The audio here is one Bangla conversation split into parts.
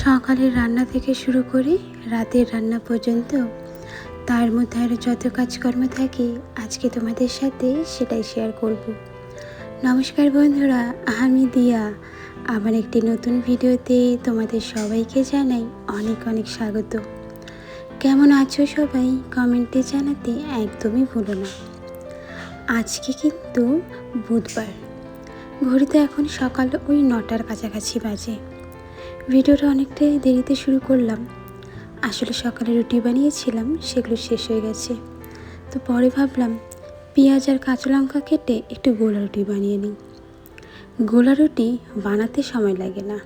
সকালের রান্না থেকে শুরু করে রাতের রান্না পর্যন্ত তার মধ্যে আরও যত কাজকর্ম থাকে আজকে তোমাদের সাথে সেটাই শেয়ার করব। নমস্কার বন্ধুরা, আমি দিয়া আমার একটি নতুন ভিডিওতে তোমাদের সবাইকে জানাই অনেক অনেক স্বাগত। কেমন আছো সবাই কমেন্টে জানাতে একদমই ভুলো না। আজকে কিন্তু বুধবার, ঘড়িতে এখন সকাল ওই 9টার কাছাকাছি বাজে। ভিডিওটা অনেকটাই দেরিতে শুরু করলাম। আসলে সকালে রুটি বানিয়েছিলাম, সেগুলো শেষ হয়ে গেছে। তো পরে ভাবলাম পেঁয়াজ আর কাঁচা লঙ্কা কেটে একটু গোলা রুটি বানিয়ে নিই। গোলা রুটি বানাতে সময় লাগে না,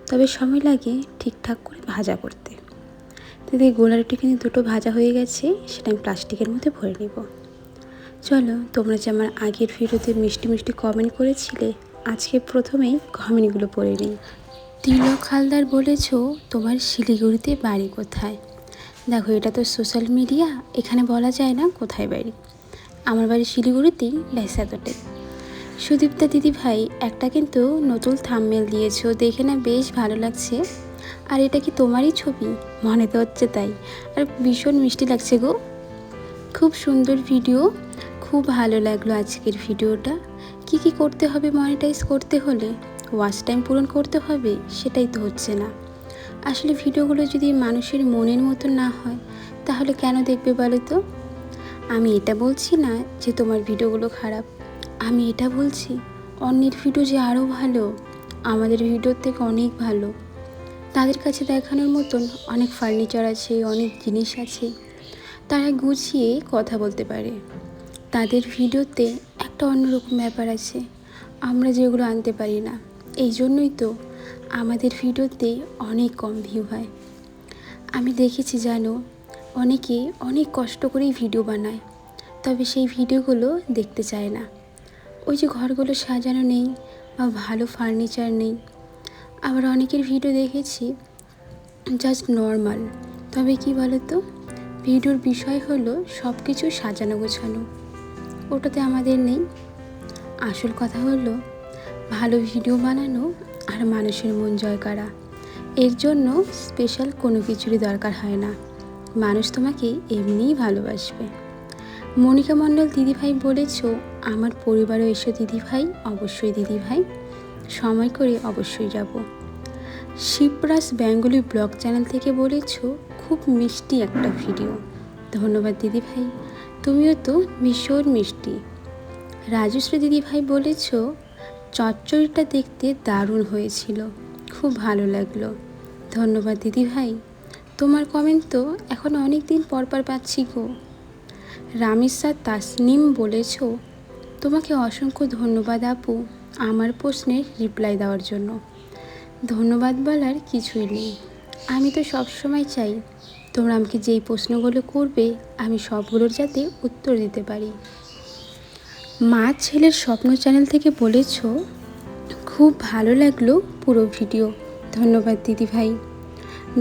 তবে সময় লাগে ঠিকঠাক করে ভাজা করতে। তো এই গোলা রুটি কিন্তু দুটো ভাজা হয়ে গেছে, সেটা আমি প্লাস্টিকের মধ্যে ভরে নেব। চলো, তোমরা যে আমার আগের ভিডিওতে মিষ্টি মিষ্টি কমেন্ট করেছিলে, আজকে প্রথমেই কমেন্টগুলো পড়ে নিই। তিলক হালদার বলেছ তোমার শিলিগুড়িতে বাড়ি কোথায়? দেখো, এটা তো সোশ্যাল মিডিয়া, এখানে বলা যায় না কোথায় বাড়ি। আমার বাড়ি শিলিগুড়িতেই, ব্যাস এতটাই। সুদীপ্তা দিদি ভাই একটা কিন্তু নতুন থাম্বনেল দিয়েছো, দেখে না বেশ ভালো লাগছে। আর এটা কি তোমারই ছবি? মনে তো হচ্ছে তাই। আর ভীষণ মিষ্টি লাগছে গো, খুব সুন্দর ভিডিও, খুব ভালো লাগলো আজকের ভিডিওটা। কি করতে হবে মনিটাইজ করতে হলে? ওয়াচ টাইম পূরণ করতে হবে, সেটাই তো হচ্ছে না। আসলে ভিডিওগুলো যদি মানুষের মনের মতো না হয় তাহলে কেন দেখবে বলো তো? আমি এটা বলছি না যে তোমার ভিডিওগুলো খারাপ, আমি এটা বলছি অন্যের ভিডিও যে আরও ভালো, আমাদের ভিডিওর থেকে অনেক ভালো। তাদের কাছে দেখানোর মতন অনেক ফার্নিচার আছে, অনেক জিনিস আছে, তারা গুছিয়ে কথা বলতে পারে। তাদের ভিডিওতে একটা অন্যরকম ব্যাপার আছে, আমরা যেগুলো আনতে পারি না। এই জন্যই তো আমাদের ভিডিওতে অনেক কম ভিউ হয়। আমি দেখেছি জানো, অনেকে অনেক কষ্ট করেই ভিডিও বানায়, তবে সেই ভিডিওগুলো দেখতে চায় না। ওই যে ঘরগুলো সাজানো নেই বা ভালো ফার্নিচার নেই। আবার অনেকের ভিডিও দেখেছি জাস্ট নর্মাল, তবে কি বলো তো, ভিডিওর বিষয় হলো সব কিছু সাজানো গোছানো, ওটাতে আমাদের নেই। আসল কথা হলো ভালো ভিডিও বানানো আর মানুষের মন জয় করা। এর জন্য স্পেশাল কোনো কিছুরই দরকার হয় না, মানুষ তোমাকে এমনিই ভালোবাসবে। মনিকা মণ্ডল দিদিভাই বলেছ আমার পরিবারে এসো দিদিভাই, অবশ্যই দিদিভাই, সময় করে অবশ্যই যাব। শিবরাজ বেঙ্গলি ব্লগ চ্যানেল থেকে বলেছ খুব মিষ্টি একটা ভিডিও। ধন্যবাদ দিদিভাই, তুমিও তো ভীষণ মিষ্টি। রাজশ্রী দিদিভাই বলেছ চচ্চড়িটা দেখতে দারুণ হয়েছিল, খুব ভালো লাগলো। ধন্যবাদ দিদিভাই, তোমার কমেন্ট তো এখন অনেক দিন পর পাচ্ছি গো। রামেশা তাসনিম বলেছ তোমাকে অসংখ্য ধন্যবাদ আপু আমার প্রশ্নের রিপ্লাই দেওয়ার জন্য। ধন্যবাদ বলার কিছুই নেই, আমি তো সবসময় চাই তোমরা আমাকে যেই প্রশ্নগুলো করবে আমি সবগুলোর যাতে উত্তর দিতে পারি। মা ছেলের স্বপ্ন চ্যানেল থেকে বলেছ খুব ভালো লাগলো পুরো ভিডিও। ধন্যবাদ দিদিভাই।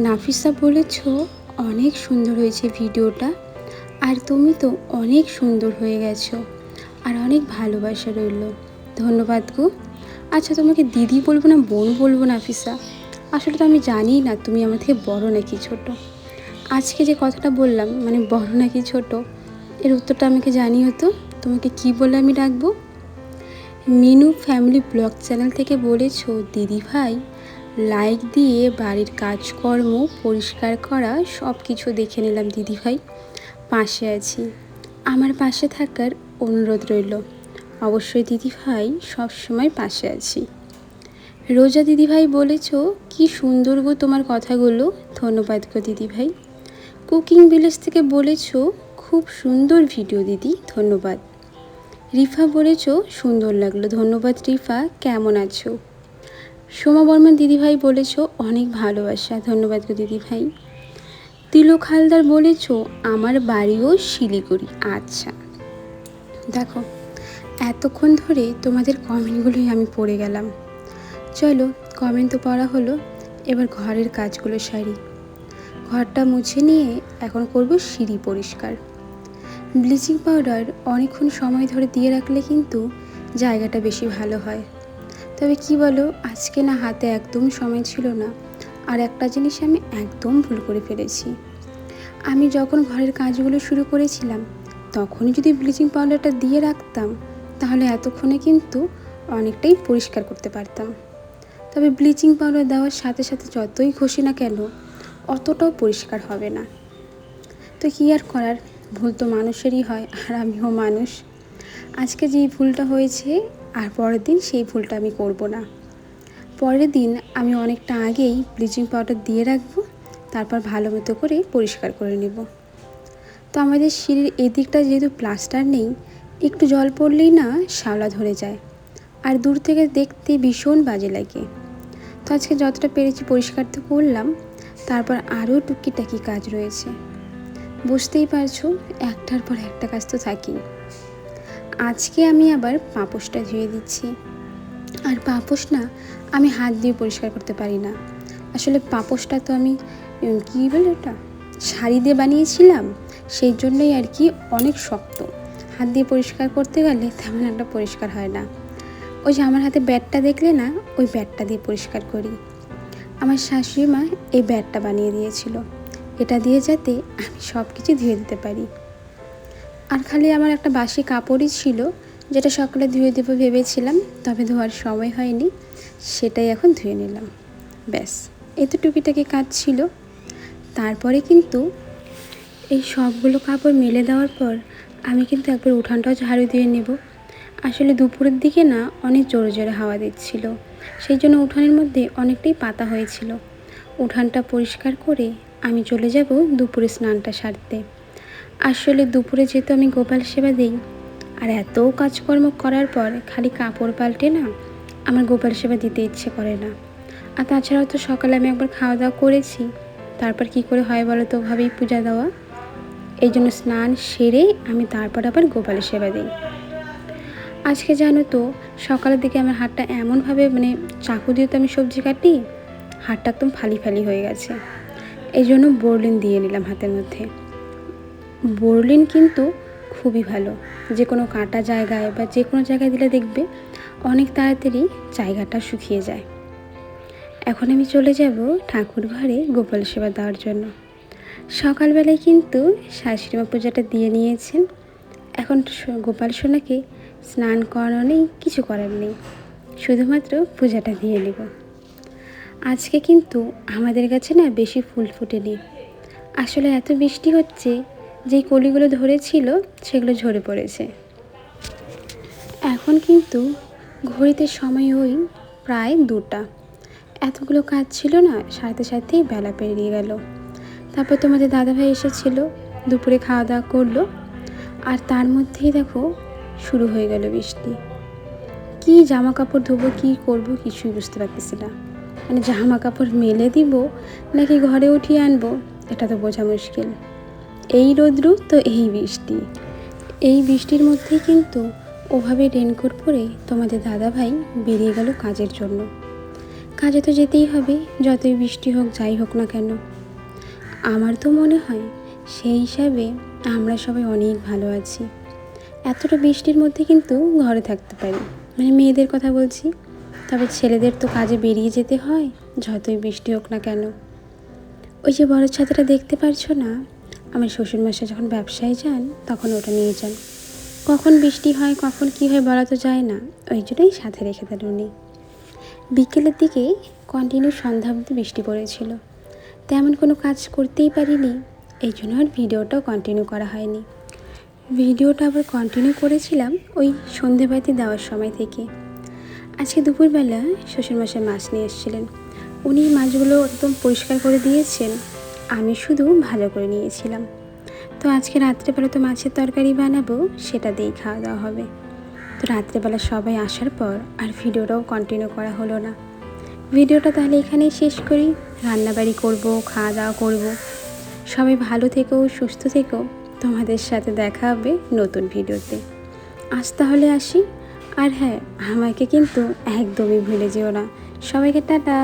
নাফিসা বলেছ অনেক সুন্দর হয়েছে ভিডিওটা, আর তুমি তো অনেক সুন্দর হয়ে গেছো, আর অনেক ভালোবাসা রইল। ধন্যবাদ গো। আচ্ছা, তোমাকে দিদি বলবো না বোন বলবো নাফিসা? আসলে তো আমি জানি না তুমি আমার থেকে বড় নাকি ছোট। আজকে যে কথাটা বললাম, মানে বড় নাকি ছোট, এর উত্তরটা আমাকে জানিও তো, তোমাকে কি বলে আমি ডাকবো? মিনু ফ্যামিলি ব্লগ চ্যানেল থেকে বলেছ দিদিভাই লাইক দিয়ে বাড়ির কাজকর্ম পরিষ্কার করা সব কিছু দেখে নিলাম দিদিভাই, পাশে আছি, আমার পাশে থাকার অনুরোধ রইল। অবশ্যই দিদিভাই, সব সময় পাশে আছি। রোজা দিদিভাই বলেছ কি সুন্দর গো তোমার কথাগুলো। ধন্যবাদ গো দিদিভাই। কুকিং ভিলেজ থেকে বলেছ খুব সুন্দর ভিডিও দিদি, ধন্যবাদ। রিফা বলেছ সুন্দর লাগলো। ধন্যবাদ রিফা, কেমন আছো? সোমা বর্মন দিদিভাই বলেছ অনেক ভালোবাসা। ধন্যবাদ গো দিদিভাই। তিলক হালদার বলেছ আমার বাড়িও শিলিগুড়ি। আচ্ছা, দেখো এতক্ষণ ধরে তোমাদের কমেন্টগুলোই আমি পড়ে গেলাম। চলো, কমেন্ট তো পড়া হলো, এবার ঘরের কাজগুলো সারি। ঘরটা মুছে নিয়ে এখন করব সিঁড়ি পরিষ্কার। ব্লিচিং পাউডার অনেকক্ষণ সময় ধরে দিয়ে রাখলে কিন্তু জায়গাটা বেশি ভালো হয়। তবে কি বলো, আজকে না হাতে একদম সময় ছিল না, আর একটা জিনিস আমি একদম ভুল করে ফেলেছি। আমি যখন ঘরের কাজগুলো শুরু করেছিলাম তখনই যদি ব্লিচিং পাউডারটা দিয়ে রাখতাম তাহলে এতক্ষণে কিন্তু অনেকটাই পরিষ্কার করতে পারতাম। তবে ব্লিচিং পাউডার দেওয়ার সাথে সাথে যতই ঘষি না কেন অতটাও পরিষ্কার হবে না। তো কী আর করার, ভুল তো মানুষেরই হয়, আর আমিও মানুষ। আজকে যেই ভুলটা হয়েছে আর পরের দিন সেই ভুলটা আমি করব না। পরের দিন আমি অনেকটা আগেই ব্লিচিং পাউডার দিয়ে রাখবো, তারপর ভালো মতো করে পরিষ্কার করে নেব। তো আমাদের সিঁড়ির এদিকটা যেহেতু প্লাস্টার নেই, একটু জল পড়লেই না শ্যাওলা ধরে যায়, আর দূর থেকে দেখতে ভীষণ বাজে লাগে। তো আজকে যতটা পেরেছি পরিষ্কার তো করলাম, তারপর আরও টুকিটাকি কাজ রয়েছে। বুঝতেই পারছো, একটার পর একটা কাজ তো থাকি। আজকে আমি আবার পাপোশটা ধুয়ে দিচ্ছি। আর পাপোশ না আমি হাত দিয়ে পরিষ্কার করতে পারি না। আসলে পাপোশটা তো আমি কী বলে ওটা শাড়ি দিয়ে বানিয়েছিলাম, সেই জন্যই আর কি অনেক শক্ত। হাত দিয়ে পরিষ্কার করতে গেলে তেমন একটা পরিষ্কার হয় না। ওই যে আমার হাতে ব্যাটটা দেখলে না, ওই ব্যাটটা দিয়ে পরিষ্কার করি। আমার শাশুড়ি মা এই ব্যাটটা বানিয়ে দিয়েছিল, এটা দিয়ে যাতে আমি সব কিছু ধুয়ে দিতে পারি। আর খালি আমার একটা বাসি কাপড়ই ছিল, যেটা সকালে ধুয়ে দেবো ভেবেছিলাম, তবে ধোয়ার সময় হয়নি, সেটাই এখন ধুয়ে নিলাম। ব্যাস, এত টুকিটাকি কাজ ছিল। তারপরে কিন্তু এই সবগুলো কাপড় মেলে দেওয়ার পর আমি কিন্তু একবার উঠানটাও ঝাড়ু দিয়ে নেব। আসলে দুপুরের দিকে না অনেক জোরে জোরে হাওয়া দিচ্ছিল, সেই জন্য উঠানের মধ্যে অনেকটাই পাতা হয়েছিল। উঠানটা পরিষ্কার করে আমি চলে যাব দুপুরে স্নানটা সারতে। আসলে দুপুরে যেহেতু আমি গোপাল সেবা দিই, আর এত কাজকর্ম করার পর খালি কাপড় পাল্টে না আমার গোপাল সেবা দিতে ইচ্ছে করে না। আর তাছাড়াও তো সকালে আমি একবার খাওয়া দাওয়া করেছি, তারপর কি করে হয় বলো তো, ওভাবেই পূজা দেওয়া। এই জন্য স্নান সেরে আমি তারপর আবার গোপালের সেবা দিই। আজকে জানো তো সকালের দিকে আমার হাতটা এমনভাবে চাকু দিয়ে তো আমি সবজি কাটি, হাতটা একদম ফালি ফালি হয়ে গেছে। এই জন্য বোরলিন দিয়ে নিলাম হাতের মধ্যে। বোরলিন কিন্তু খুবই ভালো, যে কোনো কাটা জায়গায় বা যে কোনো জায়গায় দিলে দেখবে অনেক তাড়াতাড়ি জায়গাটা শুকিয়ে যায়। এখন আমি চলে যাব ঠাকুর ঘরে গোপাল সেবা দেওয়ার জন্য। সকালবেলায় কিন্তু শাশুড়িমা পূজাটা দিয়ে নিয়েছেন। এখন গোপাল সোনাকে স্নান করানো নেই, কিছু করার নেই, শুধুমাত্র পূজাটা দিয়ে নেব। আজকে কিন্তু আমাদের কাছে না বেশি ফুল ফুটেনি। আসলে এত বৃষ্টি হচ্ছে, যেই কলিগুলো ধরেছিল সেগুলো ঝরে পড়েছে। এখন কিন্তু ঘড়িতে সময় ওই প্রায় 2টা। এতগুলো কাজ ছিল না, সাথে সাথেই বেলা পেরিয়ে গেল। তারপর তোমাদের দাদাভাই এসেছিল, দুপুরে খাওয়া দাওয়া করলো, আর তার মধ্যেই দেখো শুরু হয়ে গেল বৃষ্টি। কি জামা কাপড় ধোবো, কী করবো কিছুই বুঝতে পারতেছি না। জামা কাপড় মেলে দিব নাকি ঘরে উঠিয়ে আনবো, এটা তো বোঝা মুশকিল। এই রৌদ্র তো এই বৃষ্টি, এই বৃষ্টির মধ্যেই কিন্তু ওভাবে রেনকোট পরে তোমাদের দাদাভাই বেরিয়ে গেল কাজের জন্য। কাজে তো যেতেই হবে, যতই বৃষ্টি হোক যাই হোক না কেন। আমার তো মনে হয় সেই হিসাবে আমরা সবাই অনেক ভালো আছি। এতটা বৃষ্টির মধ্যে কিন্তু ঘরে থাকতে পারি, মেয়েদের কথা বলছি। তবে ছেলেদের তো কাজে বেরিয়ে যেতে হয়, যতই বৃষ্টি হোক না কেন। ওই যে বড় ছাতাটা দেখতে পারছো না, আমার শ্বশুরমশাই যখন ব্যবসায় যান তখন ওটা নিয়ে যান। কখন বৃষ্টি হয় কখন কী হয় বলা তো যায় না, ওই জন্যই সাথে রেখে দেন উনি। বিকেলের দিকে কন্টিনিউ সন্ধ্যা অবধি বৃষ্টি পড়েছিল, তেমন কোনো কাজ করতেই পারিনি, এই জন্য আর ভিডিওটাও কন্টিনিউ করা হয়নি। ভিডিওটা আবার কন্টিনিউ করেছিলাম ওই সন্ধেবাতি দেওয়ার সময় থেকে। আজকে দুপুরবেলা শ্বশুরমশাই মাছ নিয়ে এসেছিলেন, উনি মাছগুলো একদম পরিষ্কার করে দিয়েছেন, আমি শুধু ভালো করে নিয়েছিলাম। তো আজকে রাত্রেবেলা তো মাছের তরকারি বানাবো, সেটা দিয়েই খাওয়া দাওয়া হবে। তো রাত্রেবেলা সবাই আসার পর আর ভিডিওটাও কন্টিনিউ করা হলো না। ভিডিওটা তাহলে এখানেই শেষ করি। রান্নাবাড়ি করব, খাওয়া দাওয়া করব। সবাই ভালো থেকো, সুস্থ থেকো। তোমাদের সাথে দেখা হবে নতুন ভিডিওতে। আজ তাহলে আসি। আর হ্যাঁ, আমাকে কিন্তু একদমই ভুলে যেও না। সবাইকে টাটা।